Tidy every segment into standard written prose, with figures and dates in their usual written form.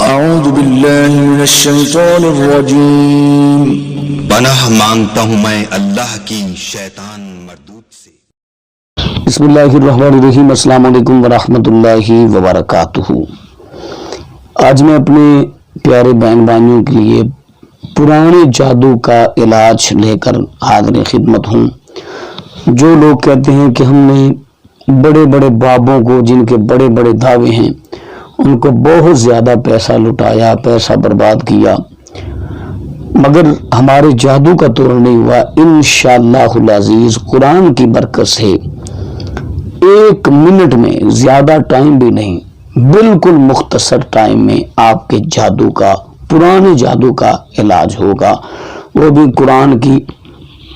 اعوذ باللہ من الشیطان الرجیم۔ پناہ مانگتا ہوں میں اللہ کی شیطان مردود سے۔ بسم اللہ الرحمن الرحیم۔ السلام علیکم ورحمۃ اللہ وبرکاتہ۔ آج میں اپنے پیارے بہن بھائیوں کے لیے پرانے جادو کا علاج لے کر حاضر خدمت ہوں۔ جو لوگ کہتے ہیں کہ ہم نے بڑے بڑے بابوں کو، جن کے بڑے بڑے دعوے ہیں، ان کو بہت زیادہ پیسہ لٹایا، پیسہ برباد کیا، مگر ہمارے جادو کا توڑ نہیں ہوا۔ انشاءاللہ العزیز قرآن کی برکت سے 1 منٹ میں، زیادہ ٹائم بھی نہیں، بالکل مختصر ٹائم میں آپ کے جادو کا، پرانے جادو کا علاج ہوگا، وہ بھی قرآن کی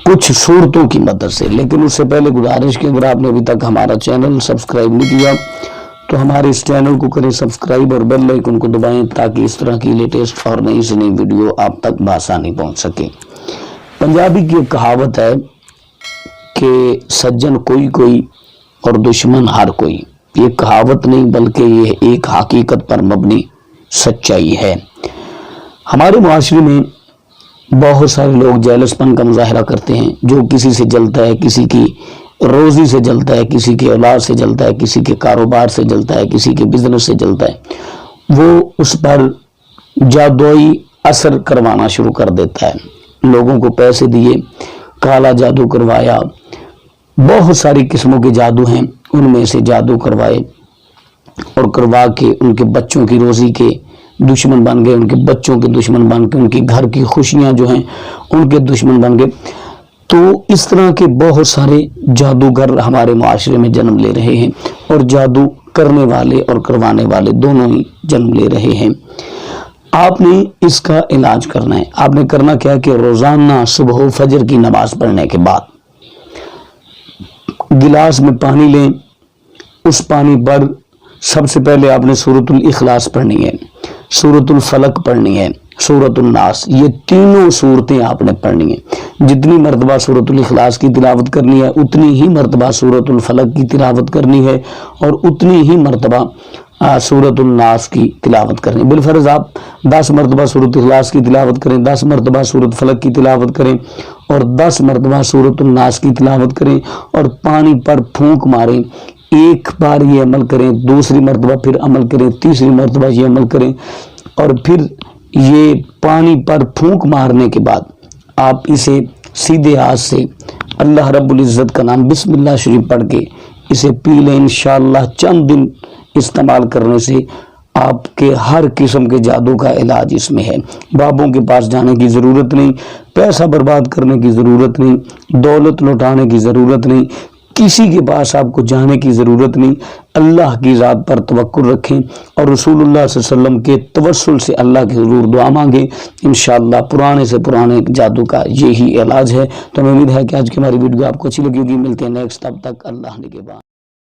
کچھ صورتوں کی مدد سے۔ لیکن اس سے پہلے گزارش کہ اگر آپ نے ابھی تک ہمارا چینل سبسکرائب نہیں کیا تو ہمارے اس چینل کو کریں سبسکرائب اور بیل آئیکن کو دبائیں تاکہ اس طرح کی لیٹسٹ اور نئی سے نئی ویڈیو آپ تک بآسانی پہنچ سکے۔ پنجابی کی ایک کہاوت ہے کہ سجن کوئی کوئی اور دشمن ہر کوئی۔ یہ کہاوت نہیں بلکہ یہ ایک حقیقت پر مبنی سچائی ہے۔ ہمارے معاشرے میں بہت سارے لوگ جیلس پن کا مظاہرہ کرتے ہیں، جو کسی سے جلتا ہے، کسی کی روزی سے جلتا ہے، کسی کی اولاد سے جلتا ہے، کسی کے کاروبار سے جلتا ہے، کسی کے بزنس سے جلتا ہے، وہ اس پر جادوئی اثر کروانا شروع کر دیتا ہے۔ لوگوں کو پیسے دیے، کالا جادو کروایا، بہت ساری قسموں کے جادو ہیں، ان میں سے جادو کروائے اور کروا کے ان کے بچوں کی روزی کے دشمن بن گئے، ان کے بچوں کے دشمن بن کے، ان کے گھر کی خوشیاں جو ہیں ان کے دشمن بن گئے۔ تو اس طرح کے بہت سارے جادوگر ہمارے معاشرے میں جنم لے رہے ہیں، اور جادو کرنے والے اور کروانے والے دونوں ہی جنم لے رہے ہیں۔ آپ نے اس کا علاج کرنا ہے۔ آپ نے کرنا کیا کہ روزانہ صبح و فجر کی نماز پڑھنے کے بعد گلاس میں پانی لیں، اس پانی پر سب سے پہلے آپ نے سورۃ الاخلاص پڑھنی ہے، سورۃ الفلق پڑھنی ہے، سورۃ الناس، یہ تینوں صورتیں آپ نے پڑھنی ہیں۔ جتنی مرتبہ سورۃ الاخلاص کی تلاوت کرنی ہے اتنی ہی مرتبہ سورۃ الفلق کی تلاوت کرنی ہے، اور اتنی ہی مرتبہ سورۃ الناس کی تلاوت کرنی ہے۔ بالفرض آپ 10 مرتبہ سورۃ الاخلاص کی تلاوت کریں، 10 مرتبہ سورۃ فلق کی تلاوت کریں، اور 10 مرتبہ سورۃ الناس کی تلاوت کریں، اور پانی پر پھونک ماریں۔ ایک بار یہ عمل کریں، دوسری مرتبہ پھر عمل کریں، تیسری مرتبہ یہ عمل کریں، اور پھر یہ پانی پر پھونک مارنے کے بعد آپ اسے سیدھے ہاتھ سے اللہ رب العزت کا نام بسم اللہ شریف پڑھ کے اسے پی لیں۔ انشاءاللہ چند دن استعمال کرنے سے آپ کے ہر قسم کے جادو کا علاج اس میں ہے۔ بابوں کے پاس جانے کی ضرورت نہیں، پیسہ برباد کرنے کی ضرورت نہیں، دولت لوٹانے کی ضرورت نہیں، کسی کے پاس آپ کو جانے کی ضرورت نہیں۔ اللہ کی ذات پر توکل رکھیں اور رسول اللہ صلی اللہ علیہ وسلم کے توسل سے اللہ کی حضور دعا مانگیں۔ انشاءاللہ پرانے سے پرانے جادو کا یہی علاج ہے۔ تو میں امید ہے کہ آج کی ہماری ویڈیو آپ کو اچھی لگی ہوگی۔ ملتے ہیں نیکسٹ، تب تک اللہ نگہبان۔